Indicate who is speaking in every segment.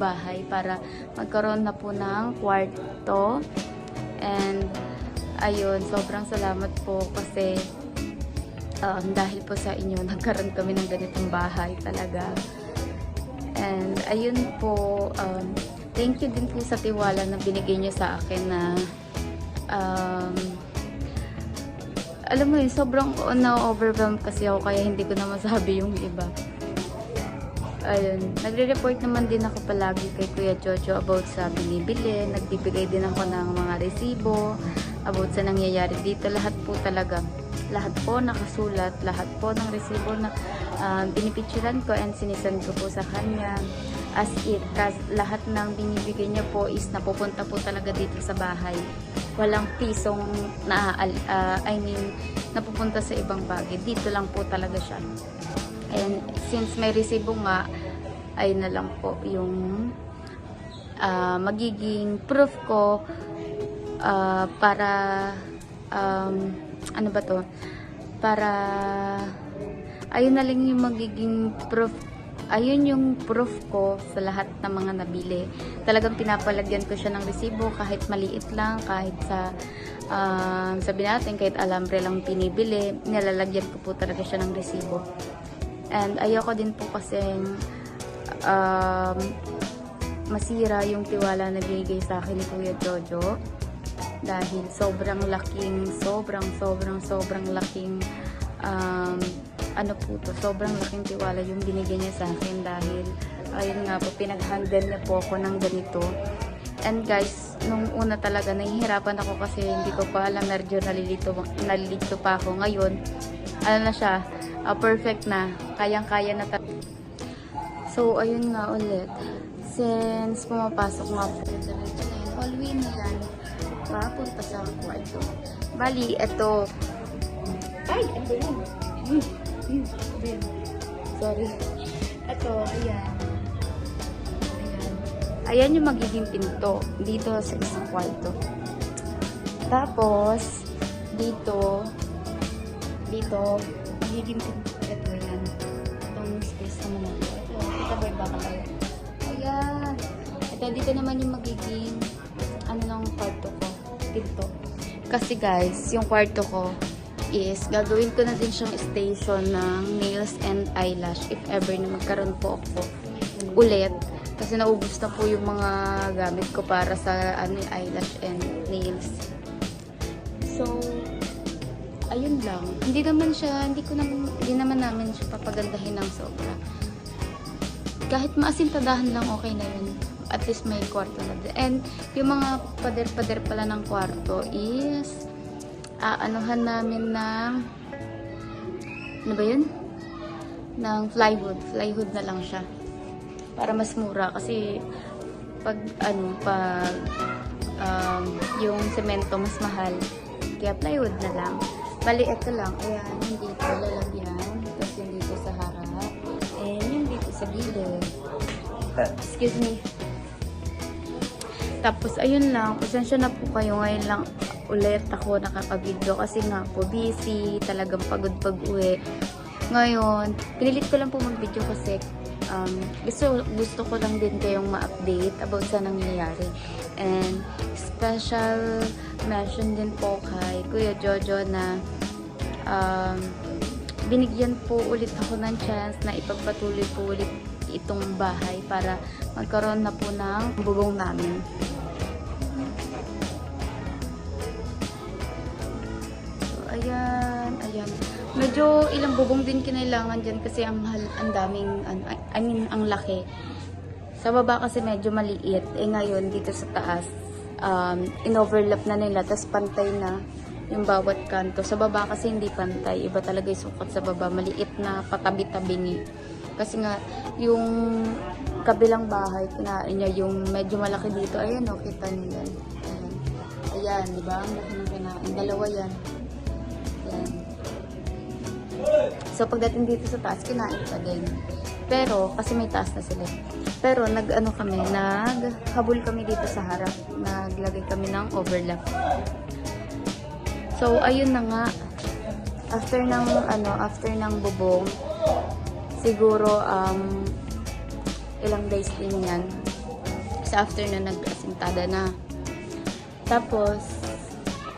Speaker 1: Bahay para magkaroon na po ng kwarto. And ayun, sobrang salamat po kasi dahil po sa inyo nagkaroon kami ng ganitong bahay talaga. And ayun po, thank you din po sa tiwala na binigay niyo sa akin na alam mo yun, sobrang na-overwhelmed kasi ako kaya hindi ko na masabi yung iba. ayun, nagre-report naman din ako palagi kay Kuya Jojo about sa binibili. Nagbibigay din ako ng mga resibo about sa nangyayari dito. Lahat po talaga. Lahat po nakasulat. Lahat po ng resibo na pinipicturan ko and sinisend ko po sa kanya. As it, lahat ng binibigay niya po is napupunta po talaga dito sa bahay. Walang pisong napupunta sa ibang bagay. Dito lang po talaga siya. And since may resibo nga, ay na lang po yung magiging proof ko para ano ba to? Para ayun na lang yung magiging proof. Ayun yung proof ko sa lahat ng mga nabili. Talagang pinapalagyan ko siya ng resibo kahit maliit lang, kahit sa sabi natin kahit alambre lang pinibili, nilalagyan ko po talaga siya ng resibo. And ayoko din po kasing masira yung tiwala na binigay sa akin ni Kuya Jojo. Dahil sobrang laking sobrang laking tiwala yung binigay niya sa akin. Dahil ayun nga po, pinag-handle niya po ako ng ganito. And guys, nung una talaga nahihirapan ako kasi hindi ko pa alam, medyo nalilito pa ako. Ngayon, ano na siya, perfect na, kayang-kaya na So, ayun nga ulit. Since pumapasok nga po, hallway na yan, papunta sa kwarto. Bali, eto. Ay, ito yan. Sorry. Eto, ayan. Ayan yung magiging pinto dito sa isang kwarto. Tapos, dito, magiging pinto. Ito, yan. Itong space naman natin. Ito ba yung baka tayo? Ayan. Ito, dito naman yung magiging ng kwarto ko. Dito. Kasi guys, yung kwarto ko is, gagawin ko na din siyang station ng nails and eyelash if ever na magkaroon po ako ulit. Kasi naubos na po yung mga gamit ko para sa eyelash and nails. So, ayun lang. Hindi naman namin siya papagandahin ng sobra. Kahit maasintadahan lang, okay na yun. At least may kwarto na din. And yung mga pader-pader pala ng kwarto is aanuhan namin ng ano ba yun? Ng plywood na lang siya. Para mas mura kasi pag yung semento mas mahal. Kaya plywood na lang. Bali, ito lang. Ayan, yung dito lalagyan. Tapos yung dito sa harap. And yung dito sa gilid. Excuse me. Tapos, ayun lang. Pasensya na po kayo. Ngayon lang ulit ako nakaka-video. Kasi nga po, busy. Talagang pagod pag-uwi. Ngayon, pinilit ko lang po mag-video kasi gusto ko lang din kayong ma-update about sa nangyayari. And special mention din po kay Kuya Jojo na binigyan po ulit ako ng chance na ipagpatuloy po ulit itong bahay para magkaroon na po ng bubong namin. So, ayan. Medyo ilang bubong din kinailangan dyan kasi ang daming, ang laki. Sa baba kasi medyo maliit. Ngayon, dito sa taas, in-overlap na nila, tapos pantay na yung bawat kanto. Sa baba kasi hindi pantay. Iba talaga yung sukat sa baba. Maliit na patabi-tabi ni. Kasi nga, yung kabilang bahay, kinain niya yung medyo malaki dito. Ayan, o, kita niyo yan. Ayan, di ba? Ang laki ng kinain. Dalawa yan. Ayan. So, pagdating dito sa taas, kinain pa din. Pero, kasi may taas na sila. Pero, naghabol kami dito sa harap. Naglagay kami ng overlap. So, ayun na nga. After ng bubong, siguro, ilang days din yan. Sa after na nag-asintada na. Tapos,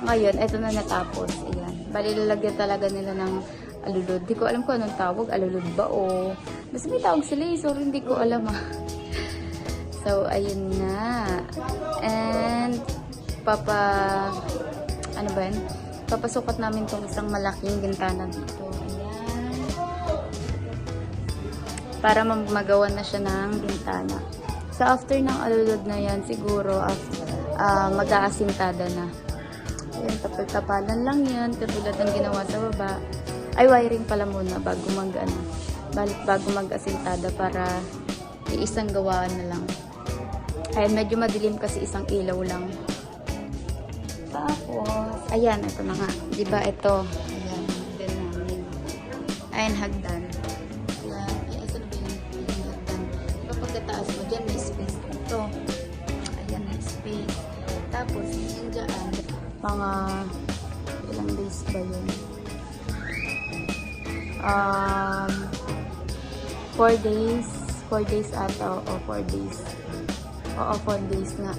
Speaker 1: ngayon, eto na natapos. Ayan. Bali, lalagyan talaga nila ng alulod. Di ko alam kung anong tawag. Alulod ba o... Basta may tawag sila eh. So, hindi ko alam So, ayun na. And, papasukat namin tong isang malaking bintana dito. Ayan. para magawan na siya ng bintana. So, after ng alulod na yan, siguro, mag-aasintada na. Ayan, tapal-tapalan lang yan, katulad ng ginawa sa baba. Ay, wiring pala muna bago bago mag-asintada para iisang gawaan na lang. Ayan, medyo madilim kasi isang ilaw lang. Tapos, ayan, ito na nga. Diba ito? Ayan, hagdan namin. Ayan, hagdan. Ayan, asan ba yung hagdan? Diba pagkataas mo dyan, may space ito. Ayan, may space. Tapos, yun dyan, mga ilang days ba yun? 4 days. 4 days ata. O, 4 days. Oo, 4 days nga.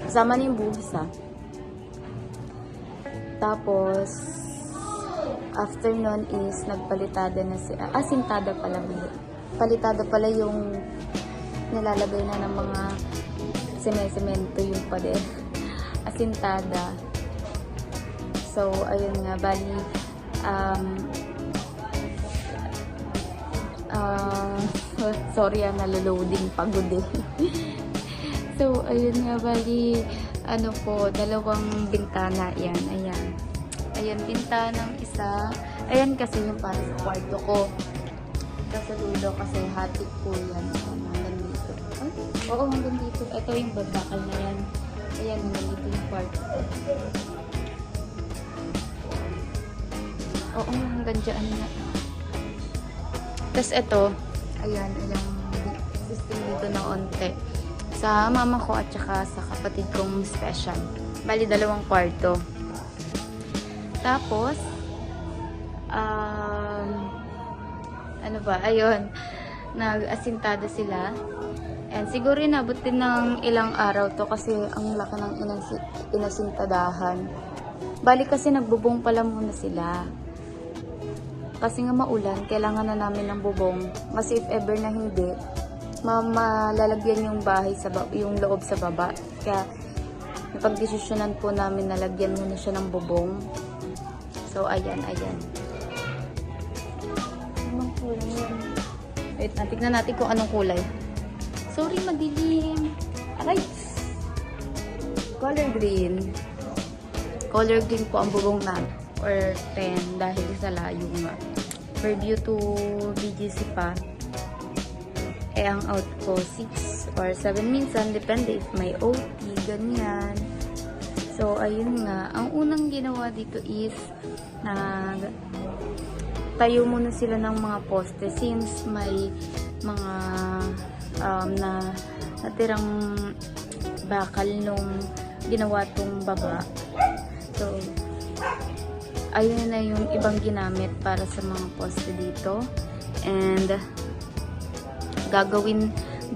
Speaker 1: Kasama na yung buhos, ha. Tapos, after nun is, nagpalitada na si... sintada pala. Palitada pala yung nilalagay na ng mga semento yung pader. Asintada. So, ayun nga, bali, sorry, naloloading, pagod eh. So, ayun nga, bali, ano po, 2 bintana, yan, ayan. Ayan, bintanang isa. Ayan kasi yung para sa kwarto ko. Ito sa dulo kasi hati po yan. Hanggang dito. Ay, oo, hanggang dito. Ito yung babakal na yan. Ayan, hanggang dito yung kwarto ko. Oo, hanggang dyan na. Tapos ito, ayan, system dito na onte. Sa mama ko at saka sa kapatid kong special. Bali, 2 kwarto. Tapos, ano ba, ayun, nag-asintada sila. And siguro inabot din ng ilang araw to kasi ang laki ng inasintadahan. Bali kasi nagbubong pala muna sila. Kasi nga maulan, kailangan na namin ng bubong. Kasi if ever na hindi, malalagyan yung bahay yung loob sa baba. Kaya napagdesisyonan po namin na lagyan muna siya ng bubong. So, ayan. Anong kulay yan? Wait, tignan natin kung anong kulay. Sorry, madilim. Aray! Color green. Color green po ang bubong namin. Or 10 dahil sa layo nga. Per view to BGC pa. Ang out ko 6 or 7 minsan, depende if may OT, ganyan. So, ayun nga. Ang unang ginawa dito is tayo muna sila ng mga poste since may mga natirang bakal nung ginawa tong baba. So, ayun na yung ibang ginamit para sa mga poste dito. And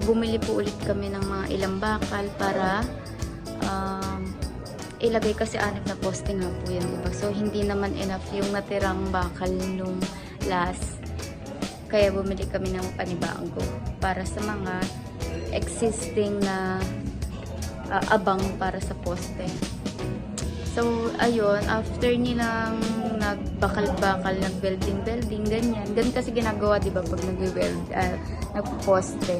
Speaker 1: bumili po ulit kami ng mga ilang bakal para ilagay kasi 6 na poste nga po yan, diba? So, hindi naman enough yung natirang bakal nung last. Kaya bumili kami ng panibago para sa mga existing na abang para sa poste. So, ayun, after nilang nagbakal-bakal, nag-welding, ganyan. Ganun kasi ginagawa, di ba, pag nagpo-poste.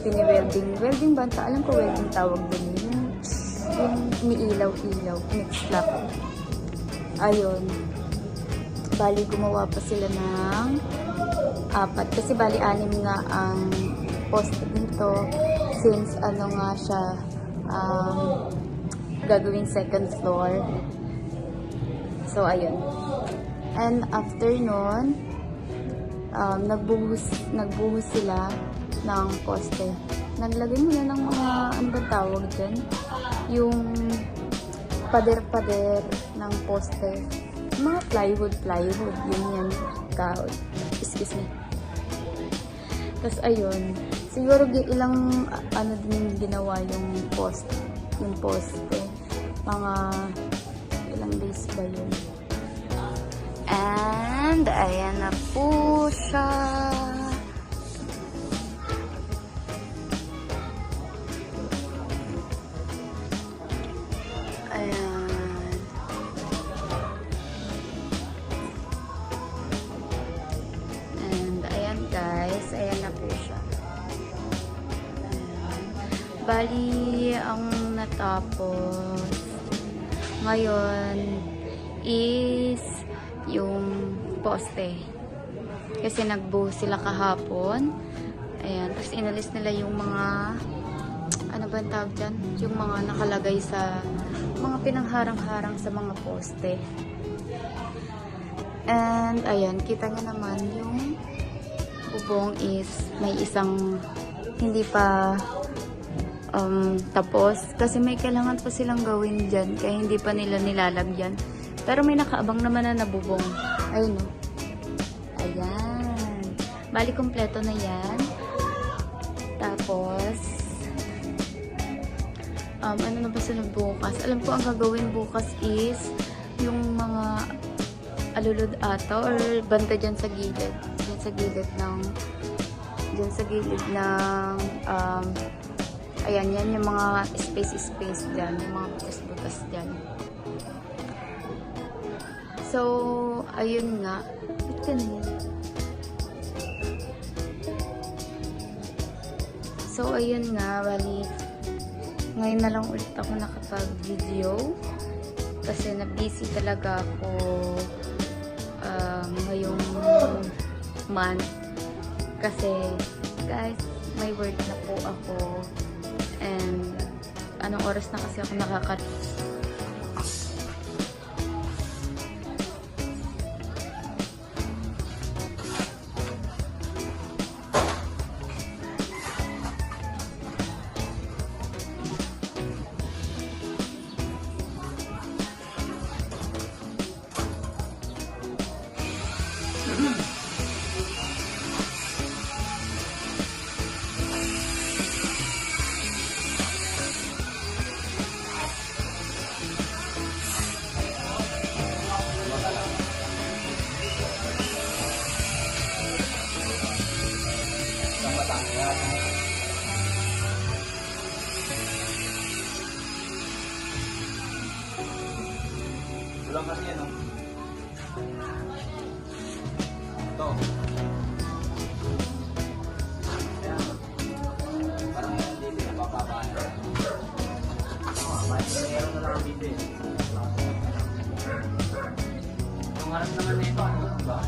Speaker 1: Welding ba? Alam ko welding tawag din. Yung iniilaw-ilaw, mix-slap. Ayun. Bali, gumawa pa sila ng 4. Kasi bali, 6 nga ang poste dito. Since, nga siya, gagawing 2nd floor. So, ayun. And after nun, nagbuhos sila ng poste. Naglagay mo na ng mga, ano ba tawag dyan? Yung pader-pader ng poste. Mga plywood, yun yan. Excuse me. Tapos, ayun. Siguro ilang, din ginawa yung poste. Mga ilang days ba yun? And ayan na po siya. Ayan. And ayan guys, ayan na po Bali, ang natapos ngayon is yung poste. Kasi nagbuhos sila kahapon. Ayan. Tapos inalis nila yung mga, ano ba ang tawag dyan? Yung mga nakalagay sa, mga pinangharang-harang sa mga poste. And, ayan. Kita nyo naman yung bubong is may isang hindi pa tapos. Kasi may kailangan pa silang gawin dyan. Kaya hindi pa nila nilalagyan. Pero may nakaabang naman na nabubong. Ayun o. Ayan. Bali, kompleto na yan. Tapos, ano na ba sunod bukas? Alam ko ang gagawin bukas is yung mga alulod ata or banda dyan sa gilid. Dyan sa gilid ng ayan, yan yung mga space dyan. Yung mga butas-butas dyan. So, ayun nga. Ito na yun. So, ayun nga. Bali, ngayon na lang ulit ako nakapag-video. Kasi na-busy talaga ako ngayong month. Kasi, guys, may work na po ako. And, anong oras na kasi ako
Speaker 2: Ulang kasi yan, no? Ito. Kaya, parang hindi din napapabaan. Meron na lang ang dito eh. Ang harap naman na ito, ano ba?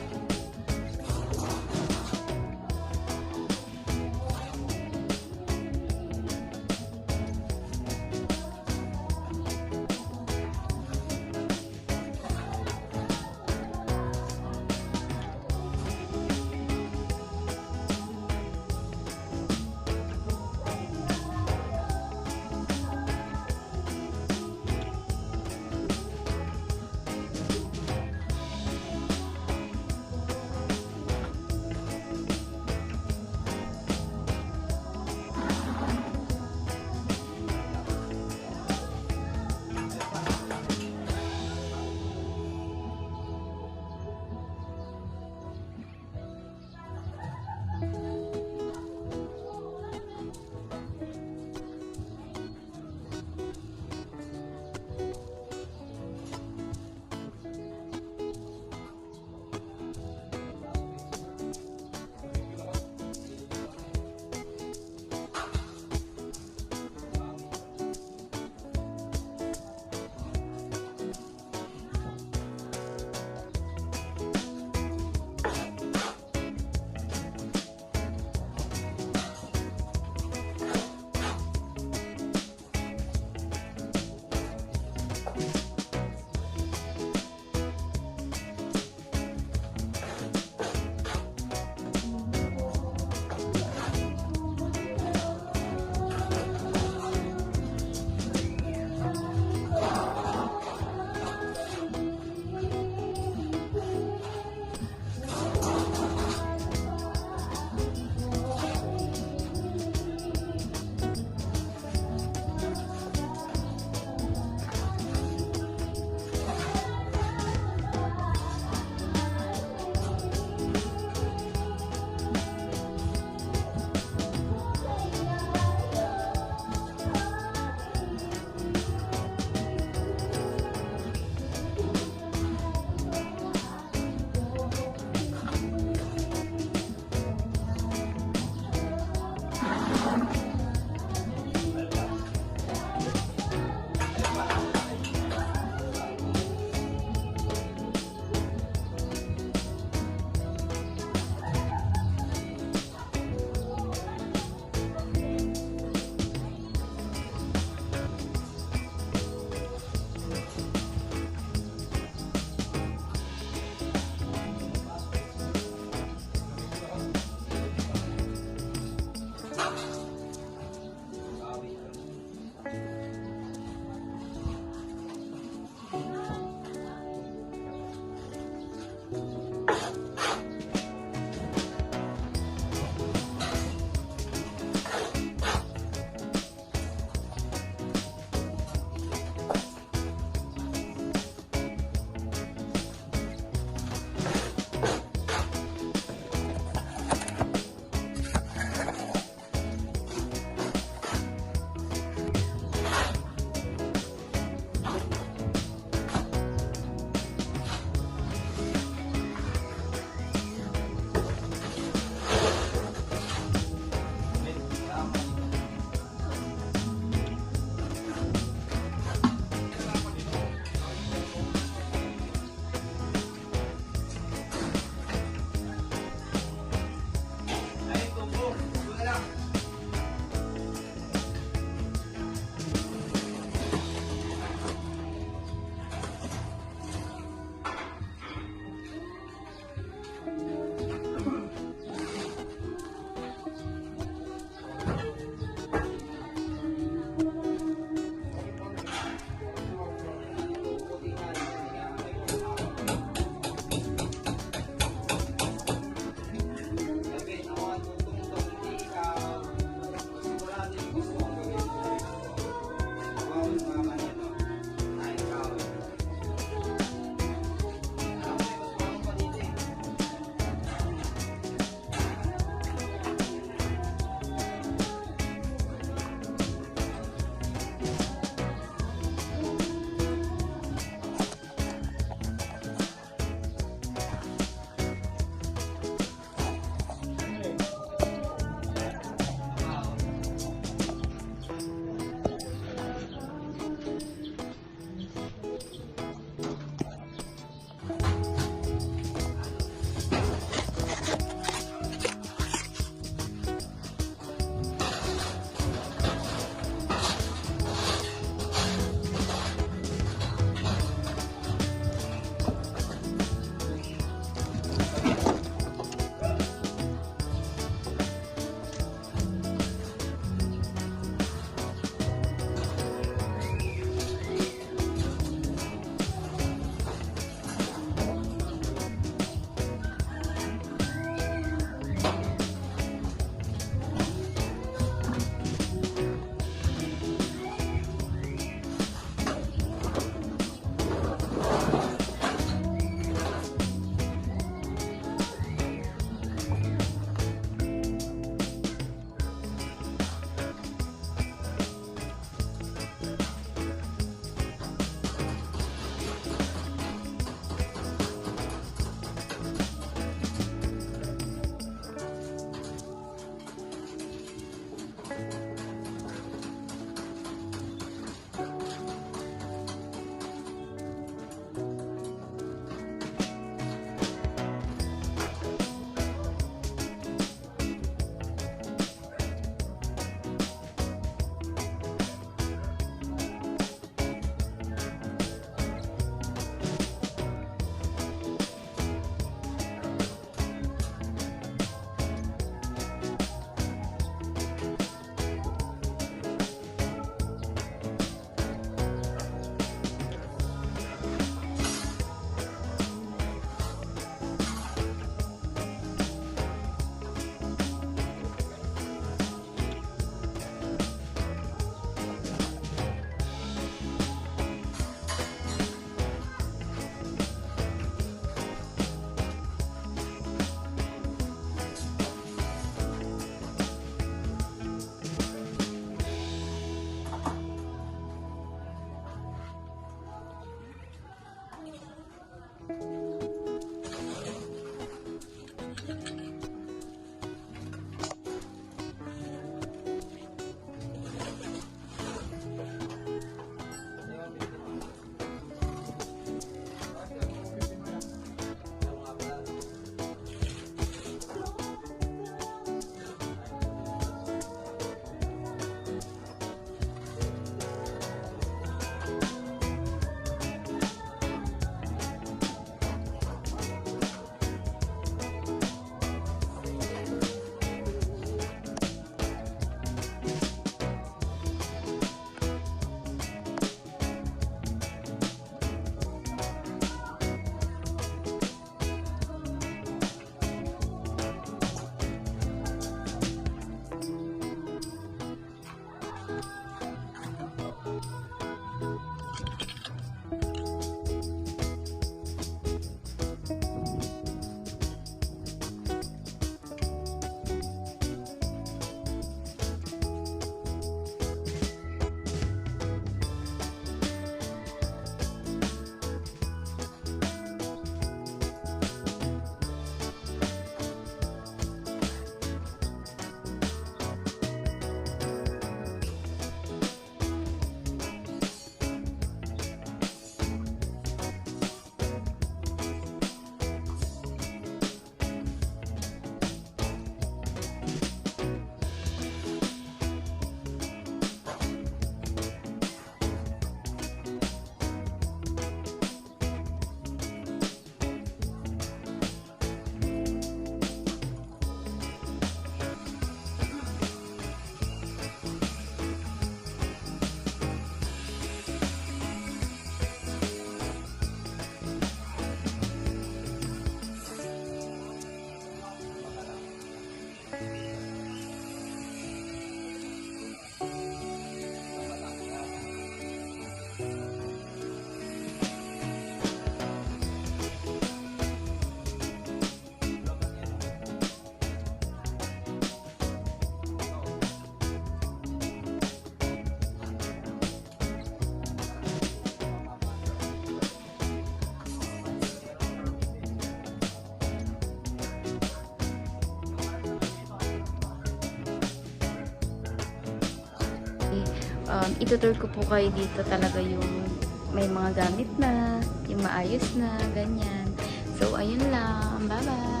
Speaker 1: itutur ko po kayo dito talaga yung may mga gamit na, yung maayos na, ganyan. So, ayun lang. Bye-bye!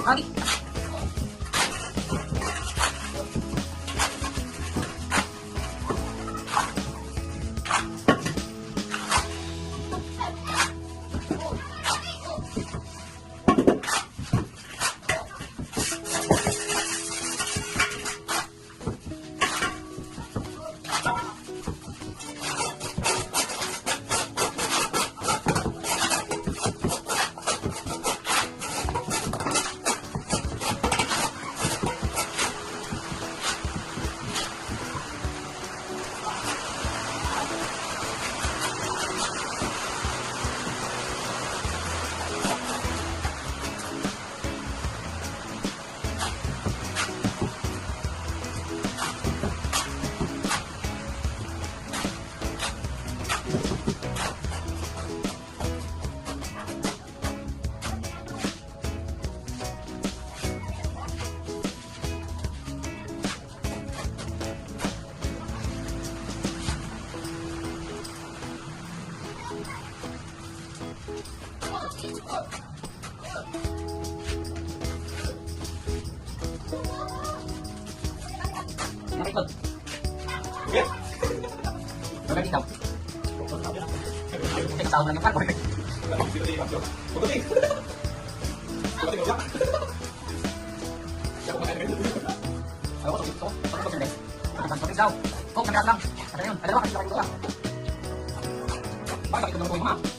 Speaker 2: Agi! Nakikot. Magaling daw. Teka, na naman. Bakit ito naman po yung